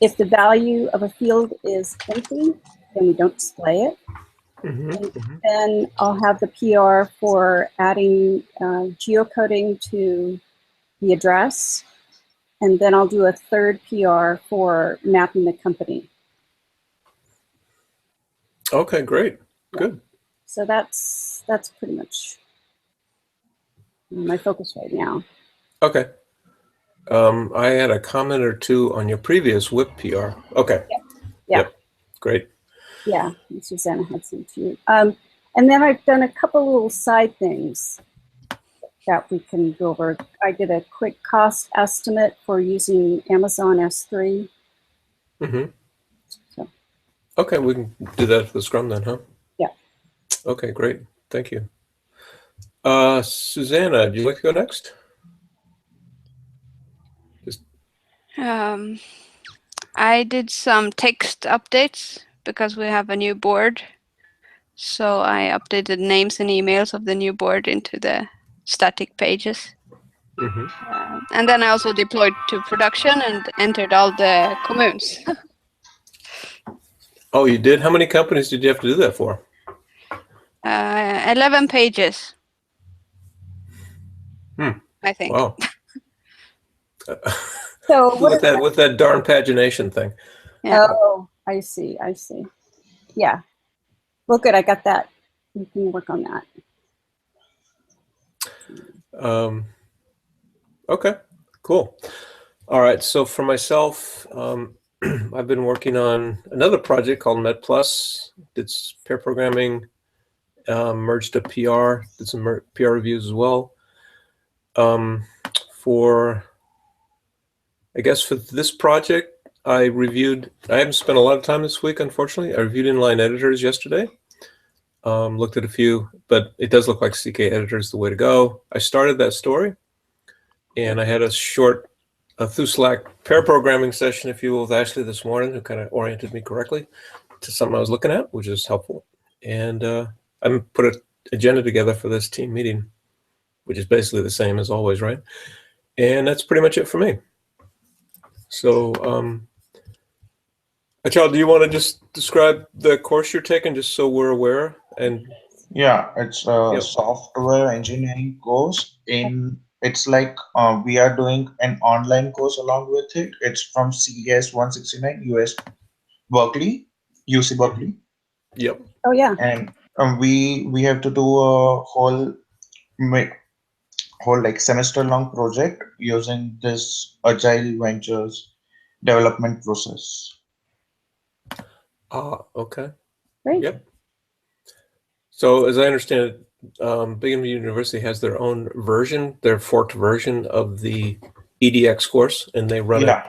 If the value of a field is empty, then we don't display it. Mm-hmm. Then I'll have the PR for adding geocoding to the address. And then I'll do a third PR for mapping the company. Okay, great. Yeah. Good. So that's pretty much my focus right now. Okay. I had a comment or two on your previous WIP PR. Okay. Yeah. Yep. Great. Yeah, and Susanna had some too. And then I've done a couple little side things that we can go over. I did a quick cost estimate for using Amazon S3. Mm-hmm. So. Okay, we can do that for the Scrum then, huh? Yeah. Okay, great. Thank you. Susanna, would you like to go next? I did some text updates because we have a new board. So I updated names and emails of the new board into the static pages. Mm-hmm. And then I also deployed to production and entered all the communes. Oh, you did? How many companies did you have to do that for? 11 pages. I think. Wow. So with that darn pagination thing. Yeah. Oh, I see. Yeah. Well, good. I got that. We can work on that. Okay, cool. All right, so for myself, I've been working on another project called MedPlus. Did pair programming, merged a PR, did some PR reviews as well. I guess for this project, I haven't spent a lot of time this week, unfortunately. I reviewed inline editors yesterday. Looked at a few, but it does look like CK editor is the way to go. I started that story, and I had a short through Slack pair programming session, if you will, with Ashley this morning, who kind of oriented me correctly to something I was looking at, which is helpful. And I put an agenda together for this team meeting, which is basically the same as always, right? And that's pretty much it for me. So, Achal, do you want to just describe the course you're taking, just so we're aware? And yeah, it's a software engineering course. It's like we are doing an online course along with it. It's from CS 169 US Berkeley, UC Berkeley. Yep. Oh yeah. And we have to do a whole like semester long project using this Agile Ventures development process. Okay. Great. Yep. So as I understand it, Brigham University has their own version, their forked version of the EDX course, and they run it.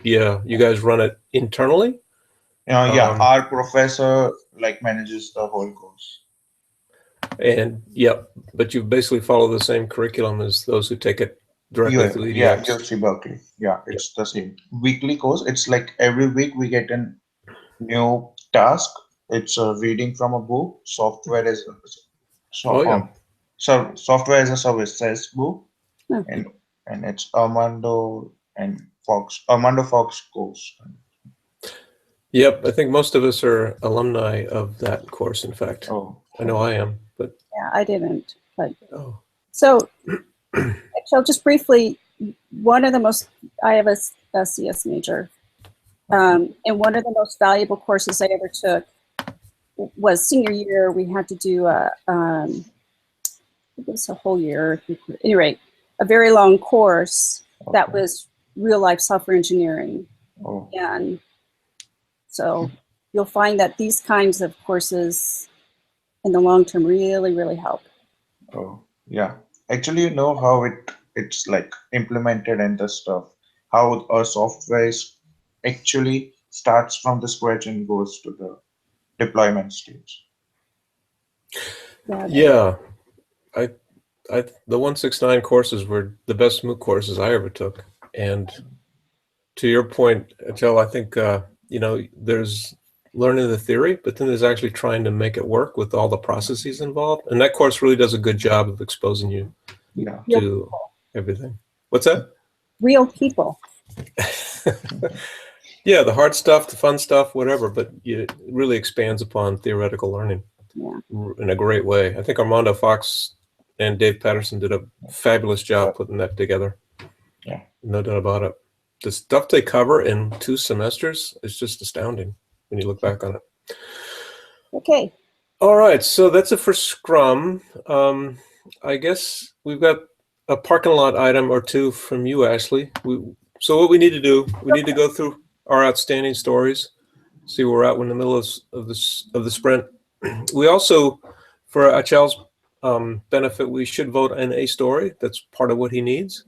Yeah, you guys run it internally? Yeah, our professor like manages the whole course. And but you basically follow the same curriculum as those who take it directly through EDX. Yeah, UC Berkeley. Yeah, it's the same weekly course. It's like every week we get a new task. It's reading from a book. Software as software as a service says book, and it's Armando Fox course. Yep, I think most of us are alumni of that course. In fact, I know I am, but yeah, I didn't. But so, I'll just briefly. One of the most I have a CS major, and one of the most valuable courses I ever took was senior year. We had to do it was a whole year. At any rate, a very long course that was real life software engineering, and so you'll find that these kinds of courses in the long term really help. Oh yeah, actually, you know how it's like implemented and the stuff, how a software actually starts from the scratch and goes to the deployment stage. Yeah, the 169 courses were the best MOOC courses I ever took. And to your point, Joe, I think there's learning the theory, but then there's actually trying to make it work with all the processes involved. And that course really does a good job of exposing you to everything. What's that? Real people. Yeah, the hard stuff, the fun stuff, whatever, but it really expands upon theoretical learning in a great way. I think Armando Fox and Dave Patterson did a fabulous job putting that together. Yeah. No doubt about it. The stuff they cover in 2 semesters is just astounding when you look back on it. Okay. All right, so that's it for Scrum. I guess we've got a parking lot item or two from you, Ashley. So what we need to do, we need to go through our outstanding stories, see where we're at in the middle of the sprint. We also, for Achel's benefit, we should vote on a story. That's part of what he needs.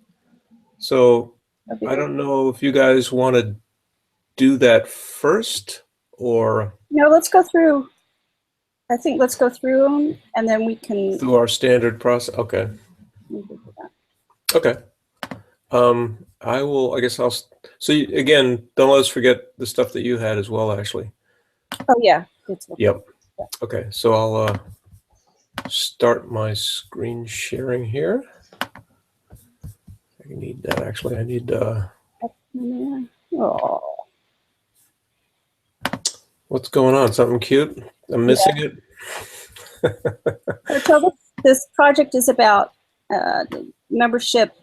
So I don't know if you guys want to do that first or... No, let's go through. I think let's go through them and then we can. Through our standard process. Okay. Okay. I guess I'll, so again, don't let us forget the stuff that you had as well, Ashley. Oh yeah. Yep. Okay, so I'll start my screen sharing here. I need that actually. I need Oh. What's going on? Something cute? I'm missing it. So this project is about the membership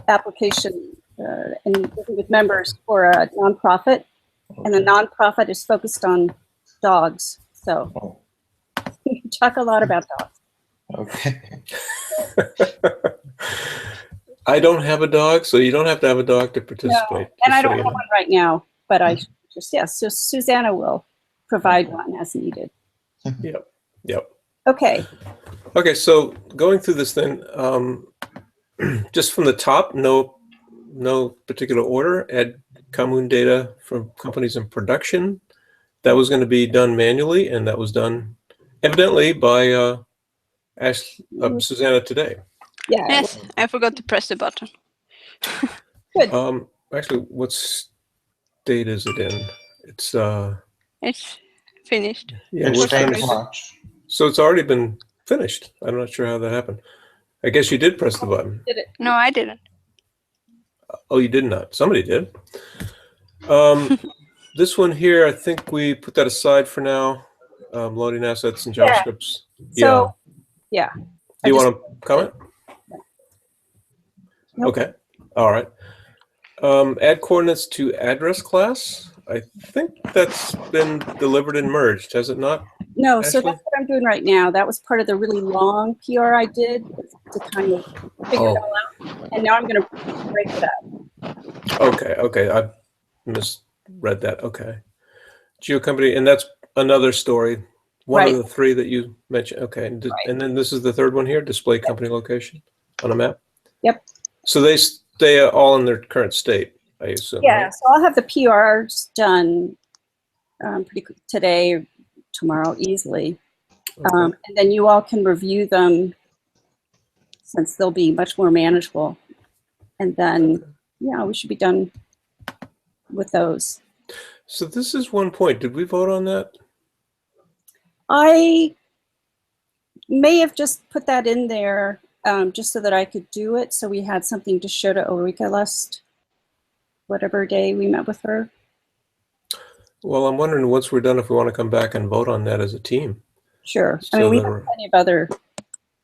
application and working with members for a nonprofit, and the nonprofit is focused on dogs. So we talk a lot about dogs. Okay. I don't have a dog, so you don't have to have a dog to participate. No, and I don't have one right now, but I just, yes, so Susanna will provide one as needed. Yep. Okay. Okay, so going through this thing, just from the top, no particular order, add common data from companies in production. That was going to be done manually, and that was done evidently by Susanna today. Yeah. Yes, I forgot to press the button. Good. Actually, what state is it in? It's finished. Yeah, It's we're 10 finished. March. So it's already been finished. I'm not sure how that happened. I guess you did press the button. Did it? No, I didn't. Oh, you did not. Somebody did. This one here, I think we put that aside for now. Loading assets and JavaScripts. So, yeah. Do you want to comment? Nope. Okay. All right. Add coordinates to address class. I think that's been delivered and merged, has it not? No, so Ashley? that's what I'm doing right now. That was part of the really long PR I did to kind of figure it all out. And now I'm going to break it up. Okay. I misread that. Okay. Geo company, and that's another story. One of the 3 that you mentioned. Okay. And then this is the 3rd one here, display company location on a map. Yep. So they stay all in their current state, I assume. Yeah, right? so I'll have the PRs done pretty quick today or tomorrow easily. Okay. And then you all can review them since they'll be much more manageable. And then, yeah, we should be done with those. So this is one point. Did we vote on that? I may have just put that in there just so that I could do it. So we had something to show to Ulrika last, whatever day we met with her. Well, I'm wondering once we're done if we want to come back and vote on that as a team. Sure. I So mean, we there have plenty of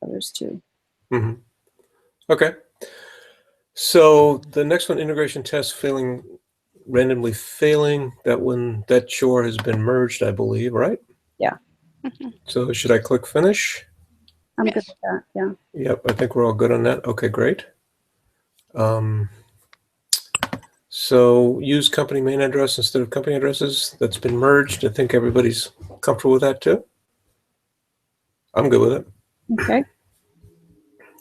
others too. Mm-hmm. Okay. So the next one, integration test randomly failing. That chore has been merged, I believe, right? Yeah. So should I click finish? I'm good with that. Yeah. Yep, I think we're all good on that. Okay, great. So use company main address instead of company addresses. That's been merged. I think everybody's comfortable with that too. I'm good with it. Okay.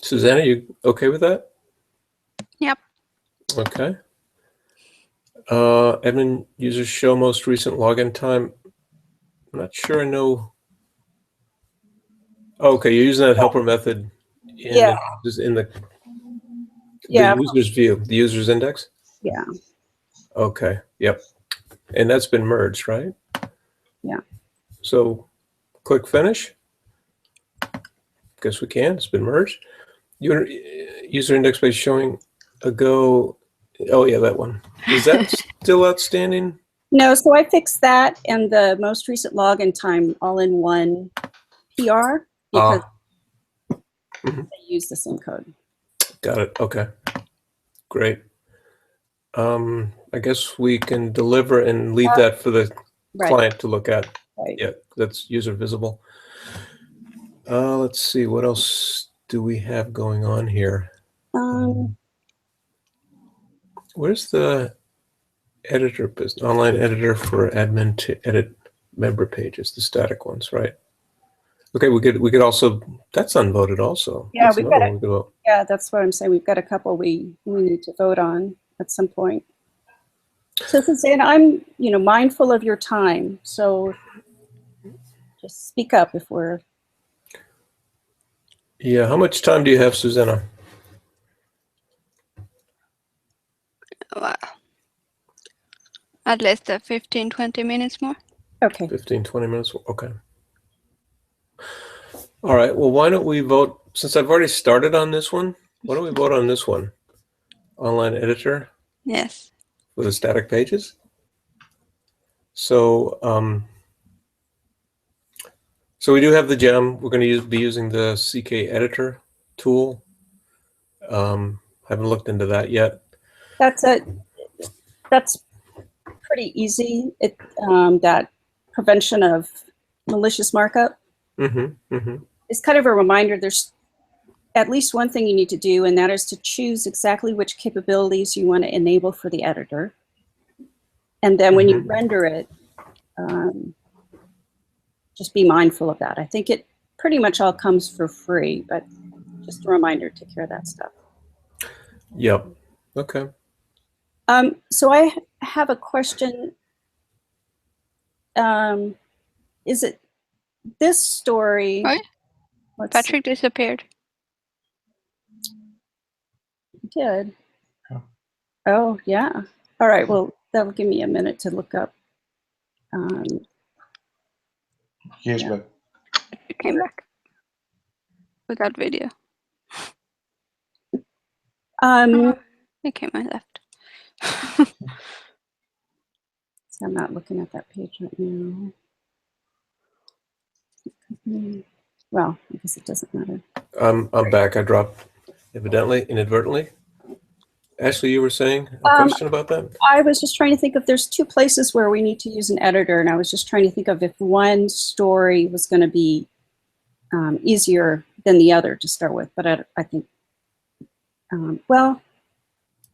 Susanna, you okay with that? Yep. Okay. Admin users show most recent login time. I'm not sure I know. Oh, okay, you're using that helper method in the user's view, the user's index? Yeah. Okay, yep. And that's been merged, right? Yeah. So click finish. Guess we can. It's been merged. Your user index by showing ago. Oh, yeah, that one. Is that still outstanding? No, so I fixed that and the most recent login time all in one PR because Mhm. they use the same code. Got it. Okay. Great. I guess we can deliver and leave that for the Right. client to look at. Right. Yeah, that's user visible. Let's see, what else do we have going on here? Where's the editor business, online editor for admin to edit member pages, the static ones, right? Okay, we could also, that's unvoted also. Yeah, That's we've another got one we could vote. Yeah, that's what I'm saying. We've got a couple we need to vote on at some point. So Suzanne, I'm mindful of your time, so just speak up if we're. Yeah, how much time do you have, Susanna? Well, at least 15, 20 minutes more. Okay. 15, 20 minutes? Okay. All right, well, why don't we vote, since I've already started on this one, why don't we vote on this one? Online editor Yes. for the static pages. So, so we do have the gem. We're going to be using the CK editor tool. Haven't looked into that yet. That's pretty easy. That prevention of malicious markup is kind of a reminder. There's at least one thing you need to do, and that is to choose exactly which capabilities you want to enable for the editor. And then when you render it, just be mindful of that. I think it pretty much all comes for free, but just a reminder, take care of that stuff. Yep. Okay. So I have a question. Is it this story? Oh, yeah. Patrick disappeared. He did. Yeah. Oh, yeah. All right. Well, that'll give me a minute to look up. Yes, Yeah. but He came back without video. He came and left. So I'm not looking at that page right now. Well, I guess it doesn't matter. I'm back. I dropped inadvertently. Ashley, you were saying a question about that? I was just trying to think if there's two places where we need to use an editor, and I was just trying to think of if one story was going to be easier than the other to start with. But I think, well,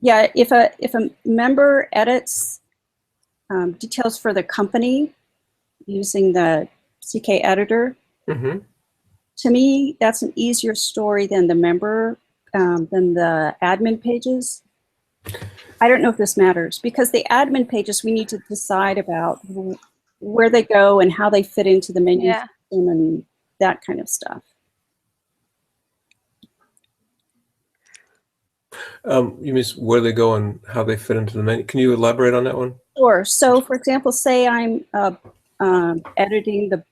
yeah, if a member edits details for the company using the CK editor, to me, that's an easier story than the member, than the admin pages. I don't know if this matters, because the admin pages, we need to decide about where they go and how they fit into the menu system and that kind of stuff. You mean where they go and how they fit into the menu? Can you elaborate on that one? Sure. So, for example, say I'm editing the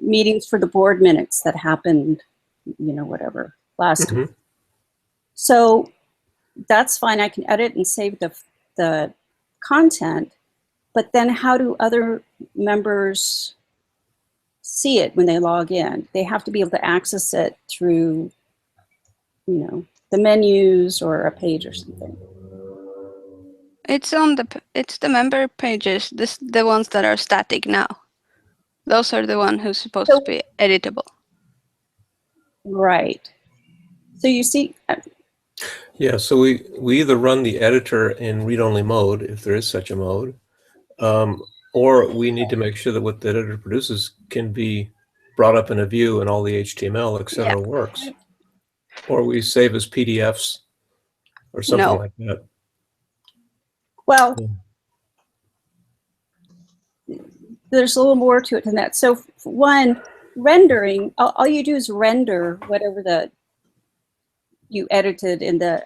meetings for the board minutes that happened, whatever, last week. So that's fine. I can edit and save the content, but then how do other members see it when they log in? They have to be able to access it through, the menus or a page or something. It's the member pages, the ones that are static now. Those are the ones who's supposed to be editable. Right. So you see. Yeah, so we either run the editor in read-only mode, if there is such a mode, or we need to make sure that what the editor produces can be brought up in a view and all the HTML, etc. works. Or we save as PDFs or something like that. Well, there's a little more to it than that. So one, rendering, all you do is render whatever you edited in the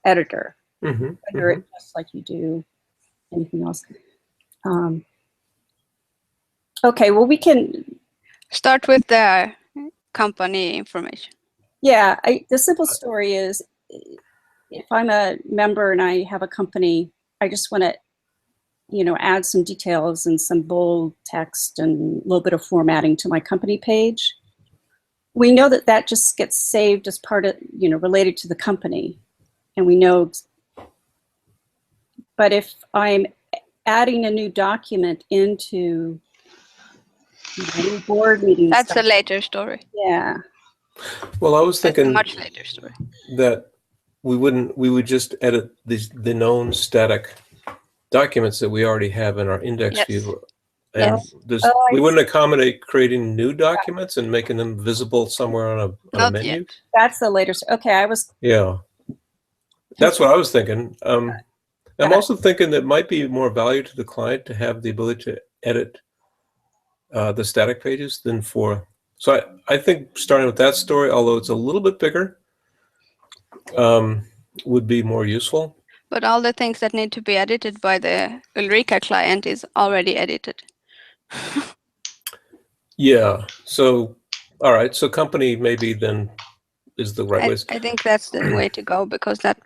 editor. Render it just like you do anything else. Okay, well, we can start with the company information. Yeah, the simple story is, if I'm a member and I have a company, I just want to add some details and some bold text and a little bit of formatting to my company page, we know that that just gets saved as part of, related to the company. And we know, but if I'm adding a new document into new board meetings. That's a later story. Yeah. Well, I was That's a thinking much later story. that we would just edit the known static documents that we already have in our index Yes. view. And Yes. we wouldn't accommodate creating new documents and making them visible somewhere on a Not menu. yet. That's the later. Okay, Yeah, that's what I was thinking. I'm also thinking that it might be more value to the client to have the ability to edit the static pages than for. So I think starting with that story, although it's a little bit bigger, would be more useful. But all the things that need to be edited by the Ulrika client is already edited. Yeah. So, all right. So company maybe then is the right way. I think that's the way to go, because that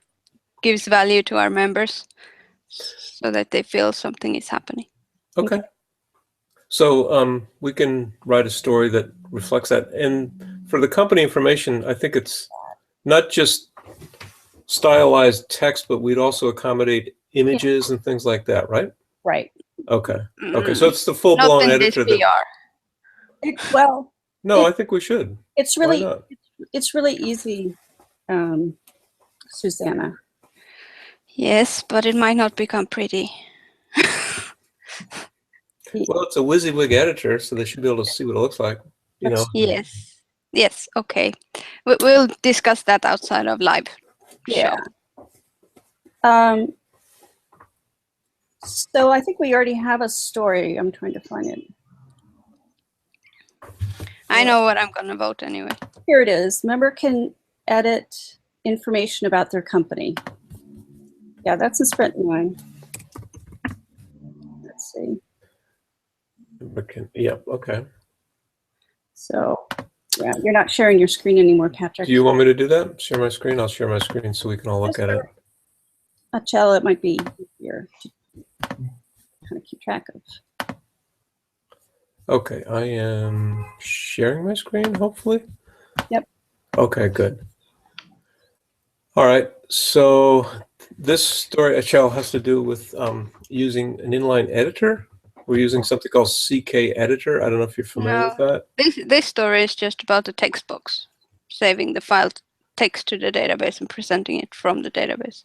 gives value to our members so that they feel something is happening. Okay. So we can write a story that reflects that. And for the company information, I think it's not just stylized text, but we'd also accommodate images and things like that, right? Right. Okay. Okay. So it's the full-blown Not in editor this that. Well, No, I think we should. it's Why really not? it's really easy, Susanna. Yes, but it might not become pretty. Well, it's a WYSIWYG editor, so they should be able to see what it looks like. Yes. Yes. Okay. We'll discuss that outside of live show. Yeah. So I think we already have a story. I'm trying to find it. I know what I'm going to vote anyway. Here it is. Member can edit information about their company. Yeah, that's in Sprint 9. Let's see. Yeah. Okay. So, yeah, you're not sharing your screen anymore, Patrick. Do you want me to do that? Share my screen? I'll share my screen so we can all look at it. Chell, it might be easier to kind of keep track of. Okay, I am sharing my screen, hopefully. Yep. Okay, good. All right, so this story, Chell, has to do with using an inline editor. We're using something called CK Editor. I don't know if you're familiar with that. This story is just about the text box, saving the file text to the database and presenting it from the database.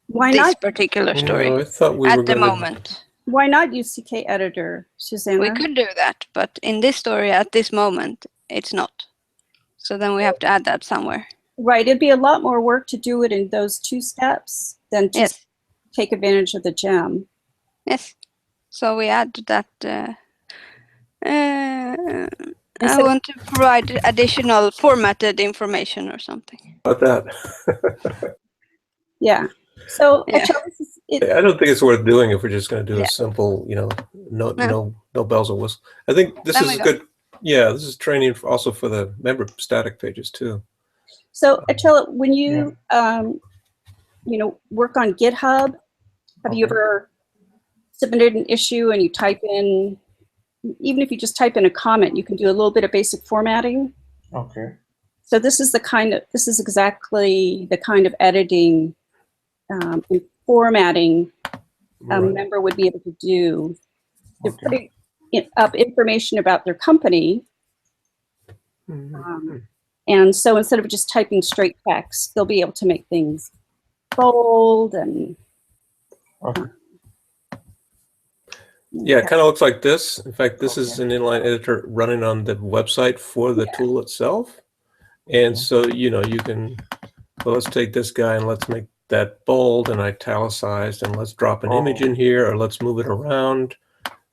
Why This not? particular story No, I thought we were at the gonna... moment. Why not use CK Editor, Susanna? We could do that, but in this story at this moment, it's not. So then we have to add that somewhere. Right, it'd be a lot more work to do it in those 2 steps than just take advantage of the gem. Yes. So we add that. I want to provide additional formatted information or something. About that. Yeah. So Yeah. I don't think it's worth doing if we're just going to do a simple, no bells or whistles. I think this is good. Yeah, this is training also for the member static pages too. So, Achilla, when you work on GitHub, have you ever submitted an issue and you type in, even if you just type in a comment, you can do a little bit of basic formatting? Okay. So this is exactly the kind of editing and formatting a member would be able to do. They're putting up information about their company. And so instead of just typing straight text, they'll be able to make things bold and. Yeah, it kind of looks like this. In fact, this is an inline editor running on the website for the tool itself. And so, you can, well, let's take this guy and let's make that bold and italicized, and let's drop an image in here, or let's move it around.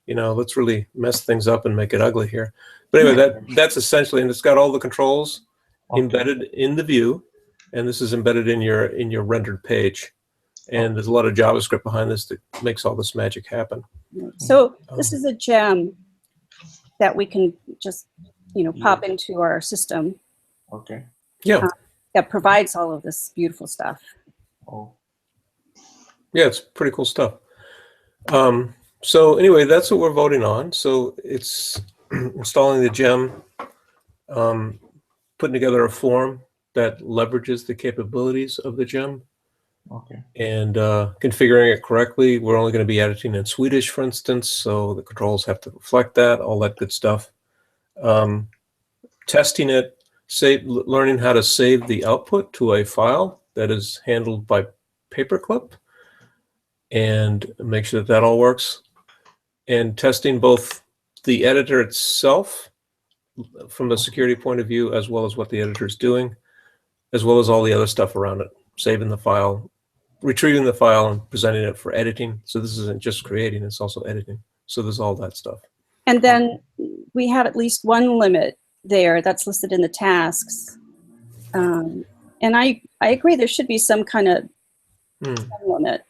Let's really mess things up and make it ugly here. But anyway, that's essentially, and it's got all the controls embedded in the view, and this is embedded in your rendered page. And there's a lot of JavaScript behind this that makes all this magic happen. So this is a gem that we can just, pop into our system. Okay. Yeah. That provides all of this beautiful stuff. Oh. Yeah, it's pretty cool stuff. So anyway, that's what we're voting on. So it's installing the gem, putting together a form that leverages the capabilities of the gem, Okay. and configuring it correctly. We're only going to be editing in Swedish, for instance, so the controls have to reflect that, all that good stuff. Testing it, learning how to save the output to a file that is handled by paperclip, and make sure that that all works. And testing both the editor itself from a security point of view, as well as what the editor is doing, as well as all the other stuff around it, saving the file, retrieving the file, and presenting it for editing. So this isn't just creating, it's also editing. So there's all that stuff. And then we have at least one limit there that's listed in the tasks. And I agree there should be some kind of limit.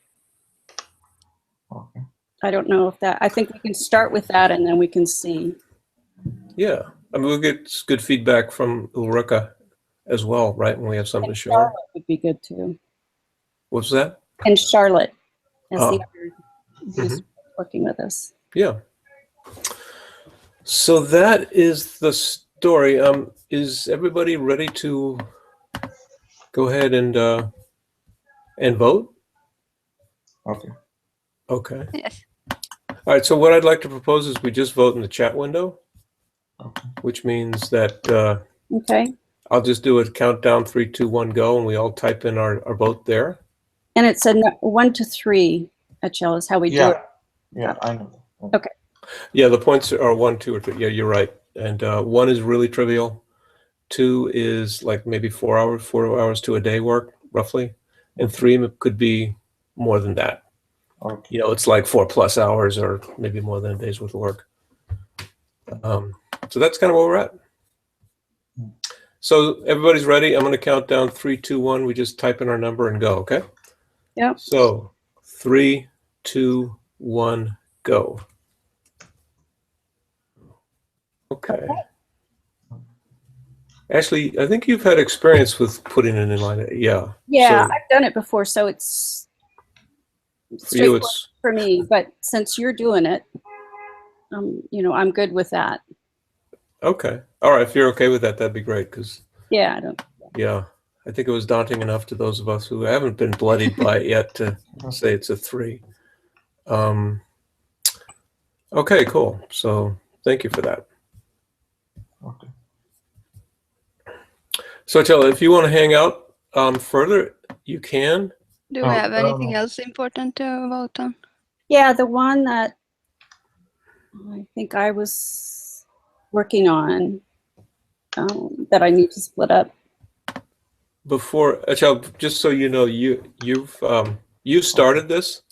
Okay. I don't know if that, I think we can start with that and then we can see. Yeah, I mean, we'll get good feedback from Ulrika as well, right? When we have something to show her. Charlotte would be good too. What's that? And Charlotte, as the Oh. other who's working with us. Yeah. So that is the story. Is everybody ready to go ahead and vote? Okay. Okay. Yes. All right. So what I'd like to propose is we just vote in the chat window, Okay. which means that Okay. I'll just do a countdown, 3, 2, 1, go, and we all type in our vote there. And it's a 1 to 3, Achel, is how we do it. Yeah, I know. Okay. Yeah, the points are 1, 2, or 3. Yeah, you're right. And 1 is really trivial. 2 is like maybe 4 hours to a day work, roughly. And 3 could be more than that. Okay. You know, it's like 4+ hours or maybe more than a day's worth of work. So that's kind of where we're at. So everybody's ready. I'm going to count down 3, 2, 1. We just type in our number and go, okay? Yep. So 3, 2, 1, go. Okay. Ashley, I think you've had experience with putting it in line. Yeah. Yeah, So I've done it before, so it's for you, straightforward it's for me. But since you're doing it, you know, I'm good with that. okay. All right. If you're okay with that, that'd be great. Because Yeah, I don't. yeah, I think it was daunting enough to those of us who haven't been bloodied by it yet to say it's a 3. Okay, cool. So thank you for that. Okay. So Chella, if you want to hang out further, you can. Do we have anything else important to vote on? Yeah, the one that I think I was working on that I need to split up. Before, Chella, just so you know, you started this.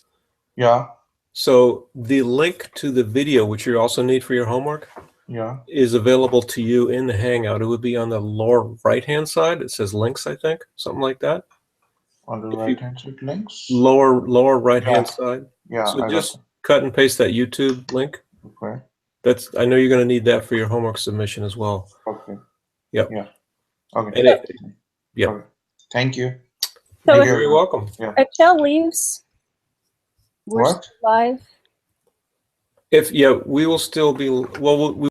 Yeah. So the link to the video, which you also need for your homework, Yeah. is available to you in the Hangout. It would be on the lower right-hand side. It says links, I think, something like that. On the right-hand side links. Lower right-hand side. Yeah. So I just got cut and paste that YouTube link. it. Okay. I know you're going to need that for your homework submission as well. Okay. Yep. Yeah. Okay. And yeah. Okay. Thank you. So You're if very welcome. Yeah. Achel leaves, we're What? still live. We will still be, well, we